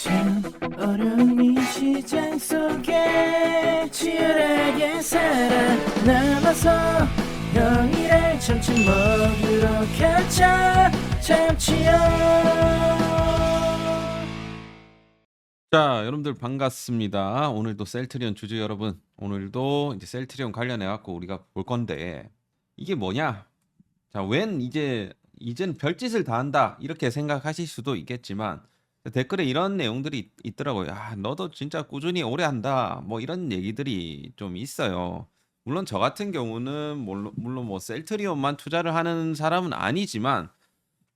참 어려운 이 시장 속에 치열하게 살아남아서 형이랑 점심 먹으러 가자 참치요. 자, 여러분들 반갑습니다. 오늘도 셀트리온 주주 여러분, 오늘도 이제 셀트리온 관련해 갖고 우리가 볼 건데 이게 뭐냐? 자, 이젠 별짓을 다 한다 이렇게 생각하실 수도 있겠지만 댓글에 이런 내용들이 있더라고요. 아, 너도 진짜 꾸준히 오래 한다. 뭐 이런 얘기들이 좀 있어요. 물론 저 같은 경우는 물론 뭐 셀트리온만 투자를 하는 사람은 아니지만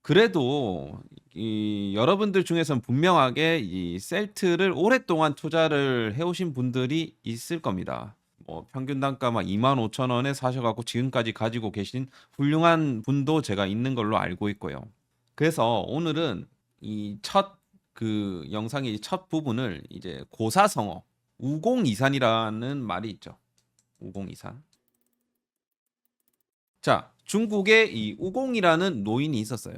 그래도 이 여러분들 중에선 분명하게 이 셀트를 오랫동안 투자를 해 오신 분들이 있을 겁니다. 뭐 평균 단가 막 25,000원에 사셔 갖고 지금까지 가지고 계신 훌륭한 분도 제가 있는 걸로 알고 있고요. 그래서 오늘은 이 영상의 첫 부분을 이제 고사성어, 우공이산이라는 말이 있죠. 우공이산. 자, 중국에 이 우공이라는 노인이 있었어요.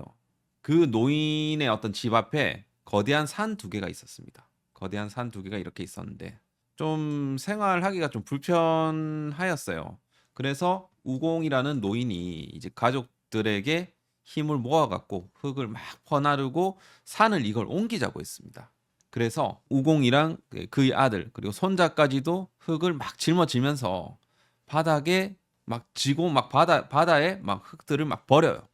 그 노인의 어떤 집 앞에 거대한 산 두 개가 있었습니다. 거대한 산 두 개가 이렇게 있었는데 좀 생활하기가 좀 불편하였어요. 그래서 우공이라는 노인이 이제 가족들에게 힘을 모아갖고 흙을 막 퍼나르고 산을 이걸 옮기자고 했습니다. 그래서 우공이랑 그의 아들 그리고 손자까지도 흙을 막 짊어지면서 바닥에 막 지고 막 바다에 막 흙들을 막 버려요.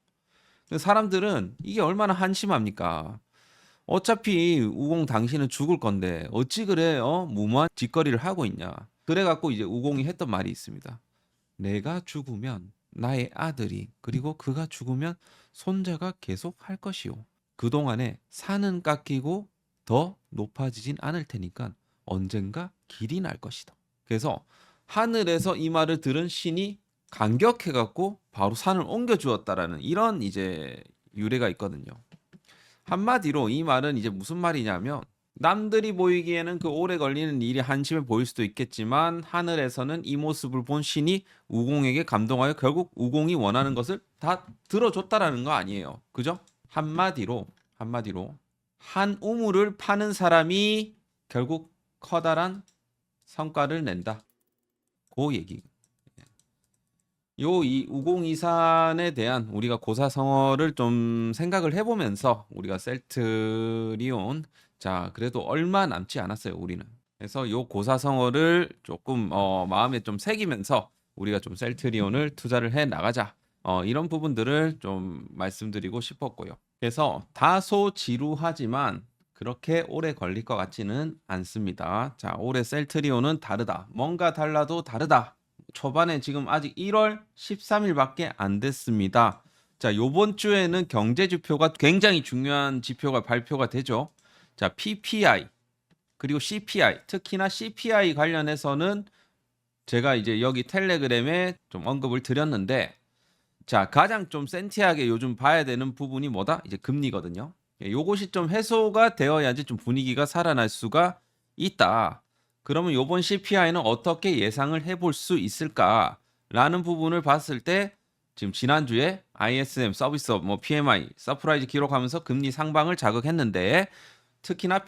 사람들은 이게 얼마나 한심합니까? 어차피 우공 당신은 죽을 건데 어찌 그래 무모한 짓거리를 하고 있냐. 그래갖고 이제 우공이 했던 말이 있습니다. 내가 죽으면 나의 아들이 그리고 그가 죽으면 손자가 계속 할 것이오. 그동안에 산은 깎이고 더 높아지진 않을 테니까 언젠가 길이 날 것이다. 그래서 하늘에서 이 말을 들은 신이 감격해갖고 바로 산을 옮겨 주었다라는 이런 이제 유래가 있거든요. 한마디로 이 말은 이제 무슨 말이냐면 남들이 보이기에는 그 오래 걸리는 일이 한심해 보일 수도 있겠지만 하늘에서는 이 모습을 본 신이 우공에게 감동하여 결국 우공이 원하는 것을 다 들어줬다라는 거 아니에요. 그죠? 한마디로 한 우물을 파는 사람이 결국 커다란 성과를 낸다. 그 얘기. 이 우공이산에 대한 우리가 고사성어를 좀 생각을 해보면서 우리가 셀트리온 그래도 얼마 남지 않았어요 우리는. 그래서 요 고사성어를 조금 마음에 좀 새기면서 우리가 좀 셀트리온을 투자를 해 나가자 이런 부분들을 좀 말씀드리고 싶었고요. 그래서 다소 지루하지만 그렇게 오래 걸릴 것 같지는 않습니다. 자, 올해 셀트리온은 다르다. 뭔가 달라도 다르다. 초반에 지금 아직 1월 13일밖에 안 됐습니다. 자, 요번 주에는 경제 지표가 굉장히 중요한 지표가 발표가 되죠. 자, PPI 그리고 CPI, 특히나 CPI 관련해서는 제가 이제 여기 텔레그램에 좀 언급을 드렸는데 자, 가장 좀 센티하게 요즘 봐야 되는 부분이 뭐다? 이제 금리거든요. 요것이 좀 해소가 되어야지 좀 분위기가 살아날 수가 있다. 그러면 요번 CPI는 어떻게 예상을 해볼 수 있을까라는 부분을 봤을 때 지금 지난주에 ISM 서비스업 PMI 서프라이즈 기록하면서 금리 상방을 자극했는데 특히나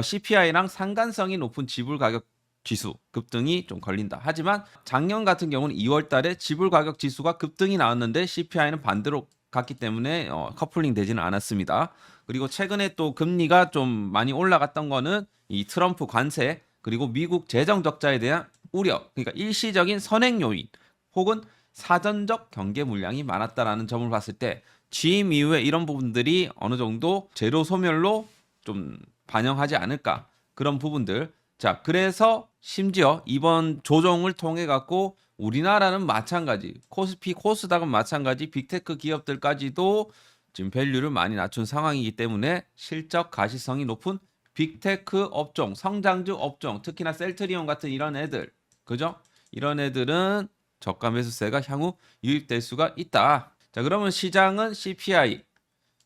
CPI랑 상관성이 높은 지불 가격 지수 급등이 좀 걸린다. 하지만 작년 같은 경우는 2월 달에 지불 가격 지수가 급등이 나왔는데 CPI는 반대로 갔기 때문에 커플링 되지는 않았습니다. 그리고 최근에 또 금리가 좀 많이 올라갔던 거는 이 트럼프 관세 그리고 미국 재정 적자에 대한 우려, 그러니까 일시적인 선행 요인 혹은 사전적 경계 물량이 많았다라는 점을 봤을 때 취임 이후에 이런 부분들이 어느 정도 재료 소멸로 좀 반영하지 않을까 그런 부분들. 자, 그래서 심지어 이번 조정을 통해 갖고 우리나라는 마찬가지, 코스피, 코스닥은 마찬가지, 빅테크 기업들까지도 지금 밸류를 많이 낮춘 상황이기 때문에 실적 가시성이 높은 빅테크 업종, 성장주 업종, 특히나 셀트리온 같은 이런 애들, 그죠? 이런 애들은 저가 매수세가 향후 유입될 수가 있다. 자, 그러면 시장은 CPI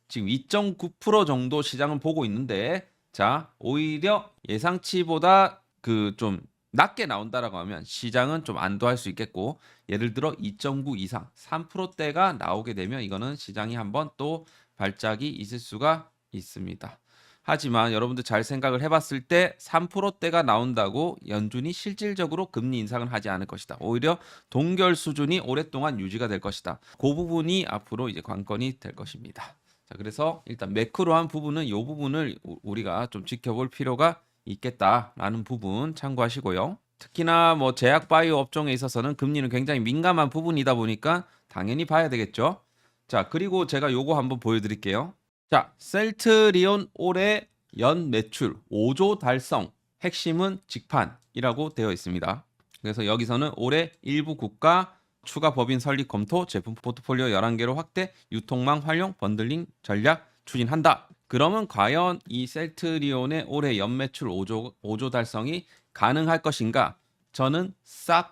지금 2.9% 정도 시장은 보고 있는데, 자, 오히려 예상치보다 그 좀 낮게 나온다라고 하면 시장은 좀 안도할 수 있겠고, 예를 들어 2.9 이상 3%대가 나오게 되면 이거는 시장이 한번 또 발작이 있을 수가 있습니다. 하지만 여러분들 잘 생각을 해봤을 때 3%대가 나온다고 연준이 실질적으로 금리 인상을 하지 않을 것이다. 오히려 동결 수준이 오랫동안 유지가 될 것이다. 그 부분이 앞으로 이제 관건이 될 것입니다. 자, 그래서 일단 매크로한 부분은 이 부분을 우리가 좀 지켜볼 필요가 있겠다라는 부분 참고하시고요. 특히나 뭐 제약 바이오 업종에 있어서는 금리는 굉장히 민감한 부분이다 보니까 당연히 봐야 되겠죠. 자, 그리고 제가 요거 한번 보여드릴게요. 자, 셀트리온 올해 연 매출 5조 달성, 핵심은 직판이라고 되어 있습니다. 그래서 여기서는 올해 일부 국가 추가 법인 설립 검토, 제품 포트폴리오 11개로 확대, 유통망 활용, 번들링 전략 추진한다. 그러면 과연 이 셀트리온의 올해 연매출 5조 달성이 가능할 것인가? 저는 쌉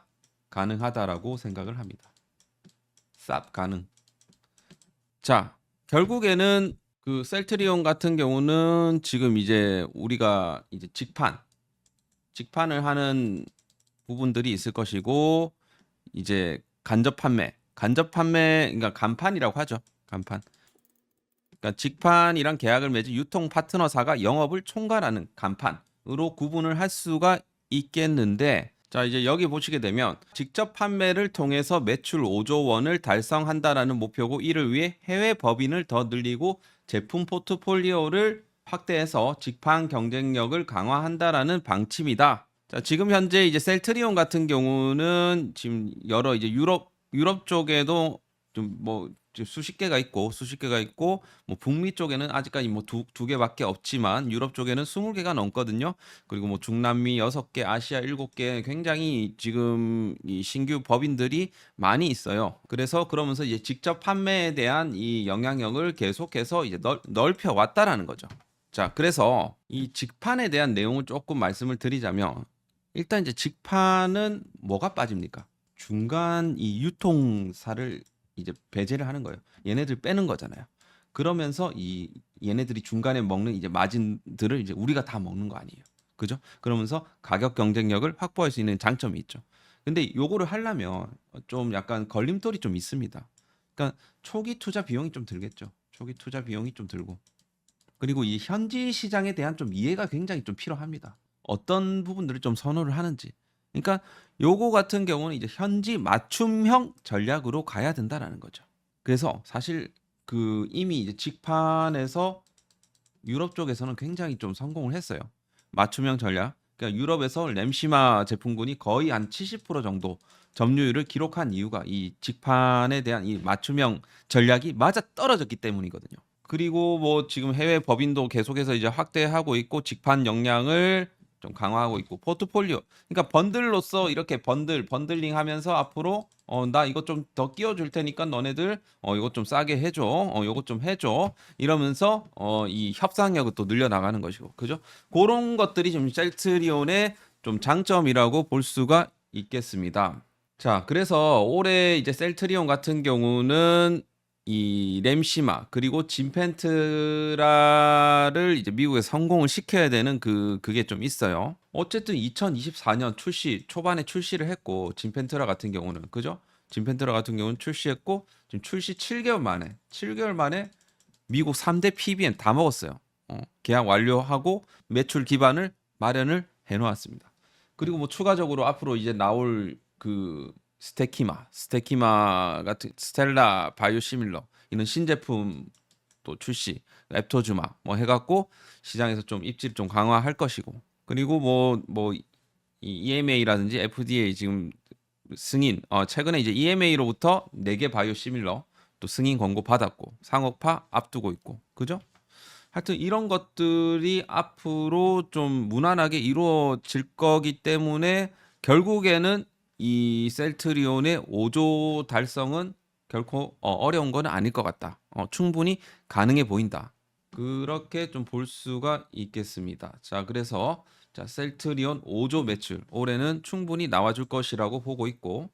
가능하다라고 생각을 합니다. 쌉 가능. 자, 결국에는 그 셀트리온 같은 경우는 지금 이제 우리가 이제 직판을 하는 부분들이 있을 것이고, 이제 간접 판매, 그러니까 간판이라고 하죠. 간판. 그러니까 직판이랑 계약을 맺은 유통 파트너사가 영업을 총괄하는 간판으로 구분을 할 수가 있겠는데, 자, 이제 여기 보시게 되면 직접 판매를 통해서 매출 5조 원을 달성한다라는 목표고, 이를 위해 해외 법인을 더 늘리고 제품 포트폴리오를 확대해서 직판 경쟁력을 강화한다라는 방침이다. 자, 지금 현재 이제 셀트리온 같은 경우는 지금 여러 이제 유럽 쪽에도 좀 뭐 수십 개가 있고 뭐 북미 쪽에는 아직까지 뭐 두 개밖에 없지만 유럽 쪽에는 20개가 넘거든요. 그리고 뭐 중남미 6개, 아시아 7개, 굉장히 지금 이 신규 법인들이 많이 있어요. 그래서 그러면서 이제 직접 판매에 대한 이 영향력을 계속해서 이제 넓혀 왔다라는 거죠. 자, 그래서 이 직판에 대한 내용을 조금 말씀을 드리자면, 일단 이제 직판은 뭐가 빠집니까? 중간 이 유통사를 이제 배제를 하는 거예요. 얘네들 빼는 거잖아요. 그러면서 이 얘네들이 중간에 먹는 이제 마진들을 이제 우리가 다 먹는 거 아니에요. 그죠? 그러면서 가격 경쟁력을 확보할 수 있는 장점이 있죠. 근데 요거를 하려면 좀 약간 걸림돌이 좀 있습니다. 그러니까 초기 투자 비용이 좀 들겠죠. 초기 투자 비용이 좀 들고. 그리고 이 현지 시장에 대한 좀 이해가 굉장히 좀 필요합니다. 어떤 부분들을 좀 선호를 하는지. 그러니까 요거 같은 경우는 이제 현지 맞춤형 전략으로 가야 된다라는 거죠. 그래서 사실 그 이미 이제 직판에서 유럽 쪽에서는 굉장히 좀 성공을 했어요. 맞춤형 전략. 그러니까 유럽에서 램시마 제품군이 거의 한 70% 정도 점유율을 기록한 이유가 이 직판에 대한 이 맞춤형 전략이 맞아 떨어졌기 때문이거든요. 그리고 뭐 지금 해외 법인도 계속해서 이제 확대하고 있고, 직판 역량을 좀 강화하고 있고, 포트폴리오, 그러니까 번들로서 이렇게 번들링 하면서 앞으로 나 이것 좀 더 끼워줄 테니까 너네들 이것 좀 싸게 해줘, 이것 좀 해줘, 이러면서 이 협상력을 또 늘려나가는 것이고, 그죠? 그런 것들이 지금 셀트리온의 좀 장점이라고 볼 수가 있겠습니다. 자, 그래서 올해 이제 셀트리온 같은 경우는 이 램시마 그리고 진펜트라를 이제 미국에 성공을 시켜야 되는 그게 좀 있어요. 어쨌든 2024년 초반에 출시를 했고, 진펜트라 같은 경우는, 그죠? 진펜트라 같은 경우는 출시했고, 지금 출시 7개월 만에 미국 3대 PBM 다 먹었어요. 계약 완료하고 매출 기반을 마련을 해 놓았습니다. 그리고 뭐 추가적으로 앞으로 이제 나올 그 스테키마 같은 스텔라 바이오시밀러 이런 신제품 또 출시, 앱토주마 뭐 해갖고 시장에서 좀 입지를 좀 강화할 것이고, 그리고 뭐 이 EMA라든지 FDA 지금 승인, 최근에 이제 EMA로부터 4개 바이오시밀러 또 승인 권고 받았고 상업화 앞두고 있고, 그죠? 하여튼 이런 것들이 앞으로 좀 무난하게 이루어질 거기 때문에 결국에는 이 셀트리온의 5조 달성은 결코 어려운 건 아닐 것 같다. 충분히 가능해 보인다. 그렇게 좀 볼 수가 있겠습니다. 자, 그래서 셀트리온 5조 매출 올해는 충분히 나와줄 것이라고 보고 있고,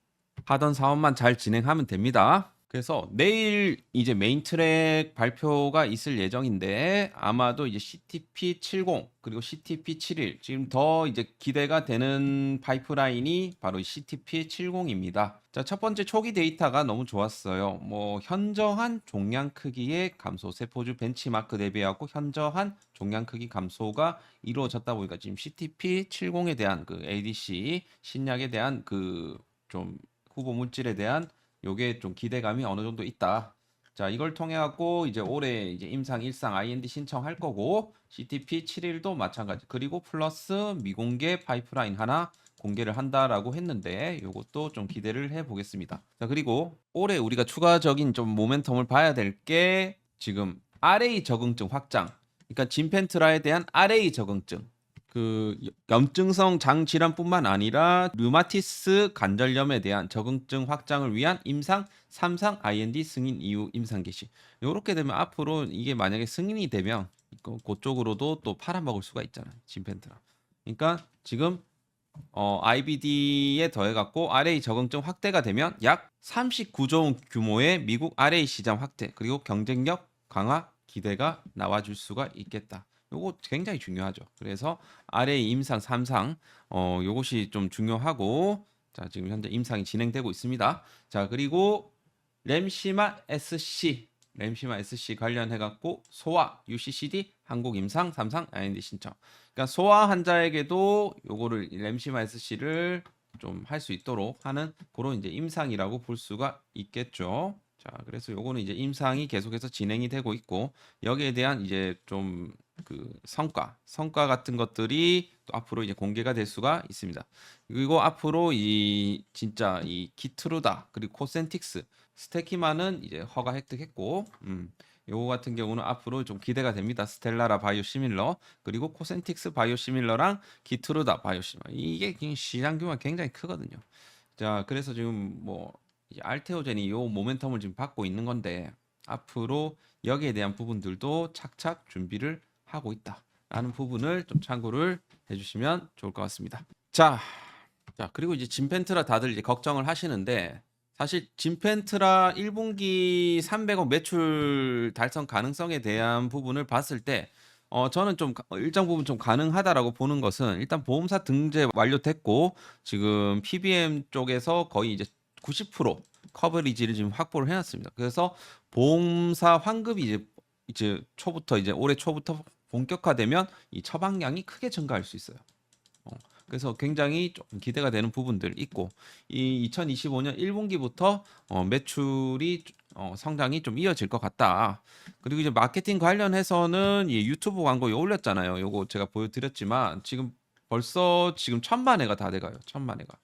하던 사업만 잘 진행하면 됩니다. 그래서 내일 이제 메인 트랙 발표가 있을 예정인데 아마도 이제 CTP 70 그리고 CTP 71 지금 더 이제 기대가 되는 파이프라인이 바로 이 CTP 70입니다. 자, 첫 번째 초기 데이터가 너무 좋았어요. 뭐 현저한 종양 크기의 감소, 세포주 벤치마크 대비하고 현저한 종양 크기 감소가 이루어졌다 보니까 지금 CTP 70에 대한 그 ADC 신약에 대한 그 좀 후보 물질에 대한 요게 좀 기대감이 어느 정도 있다. 자, 이걸 통해 갖고 이제 올해 이제 임상 일상 IND 신청할 거고 CTP 71도 마찬가지. 그리고 플러스 미공개 파이프라인 하나 공개를 한다라고 했는데 요것도 좀 기대를 해 보겠습니다. 자, 그리고 올해 우리가 추가적인 좀 모멘텀을 봐야 될 게 지금 RA 적응증 확장. 그러니까 진펜트라에 대한 RA 적응증. 그 염증성 장 질환뿐만 아니라 류마티스 관절염에 대한 적응증 확장을 위한 임상 3상 IND 승인 이후 임상 개시. 요렇게 되면 앞으로 이게 만약에 승인이 되면 그쪽으로도 또 팔아먹을 수가 있잖아요. 진펜트라. 그러니까 지금 IBD에 더해 갖고 RA 적응증 확대가 되면 약 39조 원 규모의 미국 RA 시장 확대 그리고 경쟁력 강화 기대가 나와줄 수가 있겠다. 요거 굉장히 중요하죠. 그래서 RA 임상 3상 요것이 좀 중요하고 자, 지금 현재 임상이 진행되고 있습니다. 자, 그리고 램시마 SC 관련해 갖고 소아 UCCD 한국 임상 3상 IND 신청. 그러니까 소아 환자에게도 요거를 램시마 SC를 좀 할 수 있도록 하는 그런 이제 임상이라고 볼 수가 있겠죠. 자, 그래서 요거는 이제 임상이 계속해서 진행이 되고 있고 여기에 대한 이제 좀 그 성과 같은 것들이 또 앞으로 이제 공개가 될 수가 있습니다. 그리고 앞으로 이 진짜 이 키트루다 그리고 코센틱스 스테키만은 이제 허가 획득했고 요거 같은 경우는 앞으로 좀 기대가 됩니다. 스텔라라 바이오시밀러 그리고 코센틱스 바이오시밀러랑 키트루다 바이오시밀러 이게 시장 규모가 굉장히 크거든요. 자, 그래서 지금 뭐 이제 알테오젠이 요 모멘텀을 지금 받고 있는 건데 앞으로 여기에 대한 부분들도 착착 준비를 하고 있다라는 부분을 좀 참고를 해주시면 좋을 것 같습니다. 자, 그리고 이제 진펜트라 다들 이제 걱정을 하시는데 사실 진펜트라 1분기 300억 매출 달성 가능성에 대한 부분을 봤을 때 저는 좀 일정 부분 좀 가능하다라고 보는 것은 일단 보험사 등재 완료됐고 지금 PBM 쪽에서 거의 이제 90% 커버리지를 지금 확보를 해놨습니다. 그래서 보험사 환급이 이제 초부터 이제 올해 초부터 본격화되면 이 처방량이 크게 증가할 수 있어요. 그래서 굉장히 좀 기대가 되는 부분들 있고 이 2025년 1분기부터 매출이 성장이 좀 이어질 것 같다. 그리고 이제 마케팅 관련해서는 이 유튜브 광고에 올렸잖아요. 요거 제가 보여드렸지만 지금 벌써 지금 1000만 회가 다 돼가요. 1000만 회가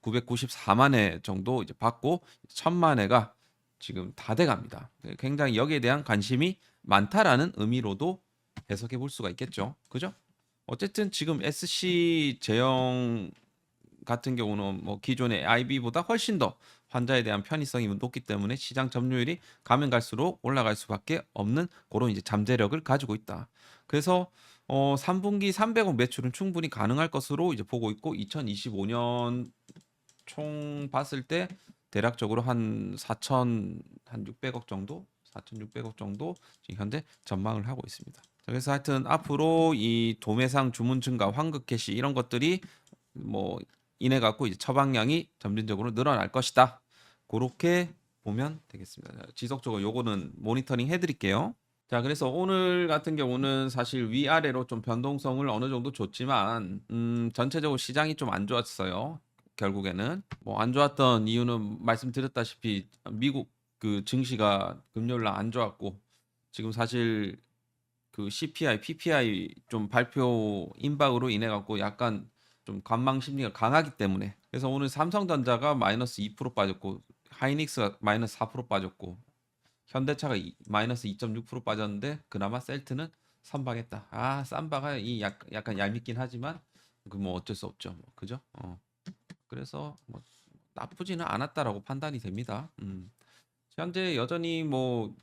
994만 회 정도 이제 받고 1000만 회가 지금 다 돼갑니다. 굉장히 여기에 대한 관심이 많다라는 의미로도 해석해 볼 수가 있겠죠. 그죠? 어쨌든 지금 SC 제형 같은 경우는 뭐 기존의 IB보다 훨씬 더 환자에 대한 편의성이 높기 때문에 시장 점유율이 가면 갈수록 올라갈 수밖에 없는 그런 이제 잠재력을 가지고 있다. 그래서 3분기 300억 매출은 충분히 가능할 것으로 이제 보고 있고 2025년 총 봤을 때 대략적으로 한 4,600억 정도, 4,600억 정도 지금 현재 전망을 하고 있습니다. 그래서 하여튼 앞으로 이 도매상 주문 증가, 환급 개시 이런 것들이 뭐 인해 갖고 이제 처방량이 점진적으로 늘어날 것이다. 그렇게 보면 되겠습니다. 지속적으로 요거는 모니터링 해드릴게요. 자, 그래서 오늘 같은 경우는 사실 위아래로 좀 변동성을 어느 정도 줬지만 전체적으로 시장이 좀 안 좋았어요. 결국에는 뭐 안 좋았던 이유는 말씀드렸다시피 미국 그 증시가 금요일 날 안 좋았고 지금 사실 그 CPI, PPI 좀 발표 임박으로 인해 갖고 약간 좀 관망 심리가 강하기 때문에 그래서 오늘 삼성전자가 마이너스 2% 빠졌고 하이닉스가 마이너스 4% 빠졌고 현대차가 마이너스 2.6% 빠졌는데 그나마 셀트는 선방했다. 아, 삼바가 이 약간 얄밉긴 하지만 그 뭐 어쩔 수 없죠. 뭐, 그죠? 그래서 뭐 나쁘지는 않았다라고 판단이 됩니다. 현재 여전히 뭐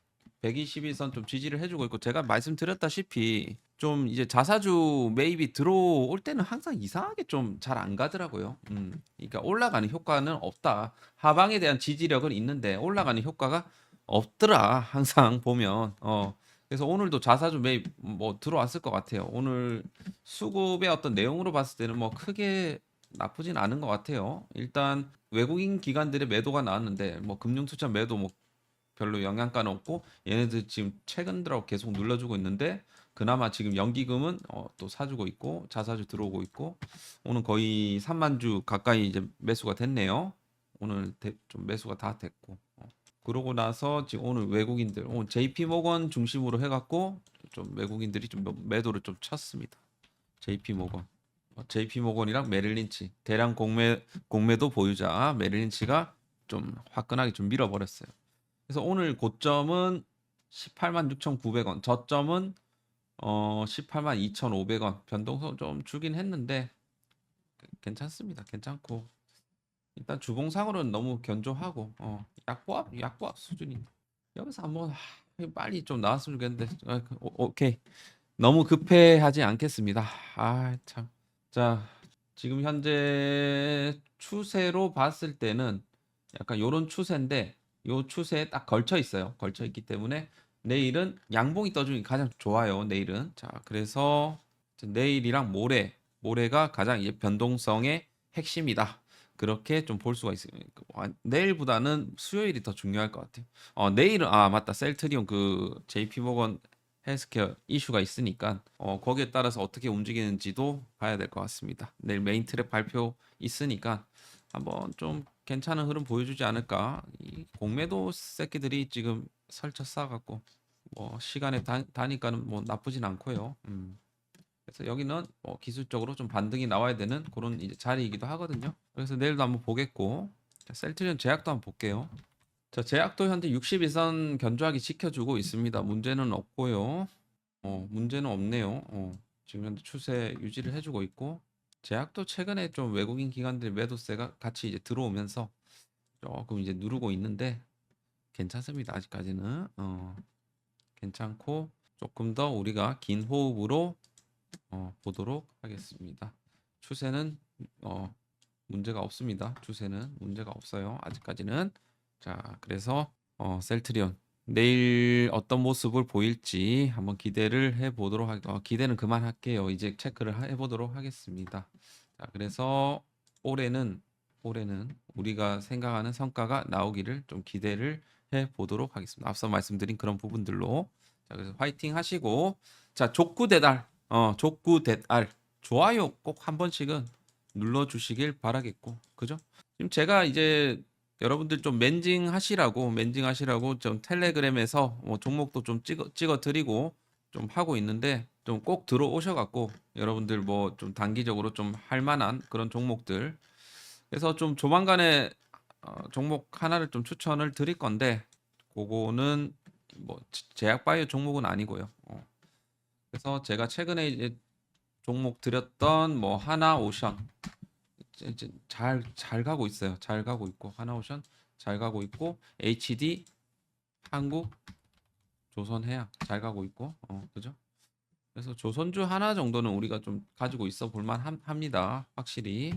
121선 좀 지지를 해주고 있고 제가 말씀드렸다시피 좀 이제 자사주 매입이 들어올 때는 항상 이상하게 좀 잘 안 가더라고요. 그러니까 올라가는 효과는 없다. 하방에 대한 지지력은 있는데 올라가는 효과가 없더라. 항상 보면 그래서 오늘도 자사주 매입 뭐 들어왔을 것 같아요. 오늘 수급의 어떤 내용으로 봤을 때는 뭐 크게 나쁘진 않은 것 같아요. 일단 외국인 기관들의 매도가 나왔는데 뭐 금융투자 매도 뭐 별로 영향가는 없고 얘네들 지금 최근 들어 계속 눌러주고 있는데 그나마 지금 연기금은 또 사주고 있고 자사주 들어오고 있고 오늘 거의 3만 주 가까이 이제 매수가 됐네요. 오늘 좀 매수가 다 됐고 그러고 나서 지금 오늘 외국인들 오늘 JP 모건 중심으로 해갖고 좀 외국인들이 좀 매도를 좀 쳤습니다. JP 모건 JP 모건이랑 메릴린치 대량 공매도 보유자 메릴린치가 좀 화끈하게 좀 밀어버렸어요. 그래서 오늘 고점은 18만 6,900원, 저점은 18만 2,500원. 변동성 좀 주긴 했는데 괜찮습니다. 괜찮고 일단 주봉상으로는 너무 견조하고 약보합 수준인데 여기서 한번 빨리 좀 나왔으면 좋겠는데 오케이 너무 급해하지 않겠습니다. 아 참. 자 지금 현재 추세로 봤을 때는 약간 요런 추세인데 요 추세에 딱 걸쳐 있어요. 걸쳐 있기 때문에 내일은 양봉이 떠주는 게 가장 좋아요. 내일은 자 그래서 내일이랑 모레가 가장 이제 변동성의 핵심이다. 그렇게 좀 볼 수가 있어요. 내일보다는 수요일이 더 중요할 것 같아요. 내일은 맞다 셀트리온 그 JP 모건 헬스케어 이슈가 있으니까 거기에 따라서 어떻게 움직이는지도 봐야 될 것 같습니다. 내일 메인 트랩 발표 있으니까 한번 좀 괜찮은 흐름 보여주지 않을까. 이 공매도 새끼들이 지금 설쳐 쌓아갖고 뭐 시간에 다니까는 뭐 나쁘진 않고요. 그래서 여기는 기술적으로 좀 반등이 나와야 되는 그런 이제 자리이기도 하거든요. 그래서 내일도 한번 보겠고 자, 셀트리온 제약도 한번 볼게요. 자, 제약도 현재 61선 견조하게 지켜주고 있습니다. 문제는 없고요. 문제는 없네요. 지금 현재 추세 유지를 해주고 있고 제약도 최근에 좀 외국인 기관들 매도세가 같이 이제 들어오면서 조금 이제 누르고 있는데 괜찮습니다. 아직까지는 괜찮고 조금 더 우리가 긴 호흡으로 보도록 하겠습니다. 추세는 문제가 없습니다. 추세는 문제가 없어요. 아직까지는. 자, 그래서 셀트리온 내일 어떤 모습을 보일지 한번 기대를 해보도록 기대는 그만할게요. 이제 체크를 해보도록 하겠습니다. 자, 그래서 올해는 우리가 생각하는 성과가 나오기를 좀 기대를 해보도록 하겠습니다. 앞서 말씀드린 그런 부분들로 자, 그래서 화이팅 하시고 자, 족구 대달 좋아요 꼭 한 번씩은 눌러주시길 바라겠고 그죠? 지금 제가 이제 여러분들 좀 멘징 하시라고 좀 텔레그램에서 뭐 종목도 좀 찍어 드리고 좀 하고 있는데 좀 꼭 들어오셔 갖고 여러분들 뭐 좀 단기적으로 좀 할 만한 그런 종목들 그래서 좀 조만간에 종목 하나를 좀 추천을 드릴 건데 그거는 뭐 제약바이오 종목은 아니고요. 그래서 제가 최근에 이제 종목 드렸던 뭐 하나오션 이제 잘 가고 있어요. 잘 가고 있고 하나오션 잘 가고 있고 HD 한국 조선해양 잘 가고 있고 그죠? 그래서 조선주 하나 정도는 우리가 좀 가지고 있어 볼만 합니다. 확실히.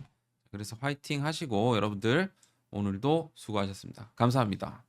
그래서 화이팅 하시고 여러분들 오늘도 수고하셨습니다. 감사합니다.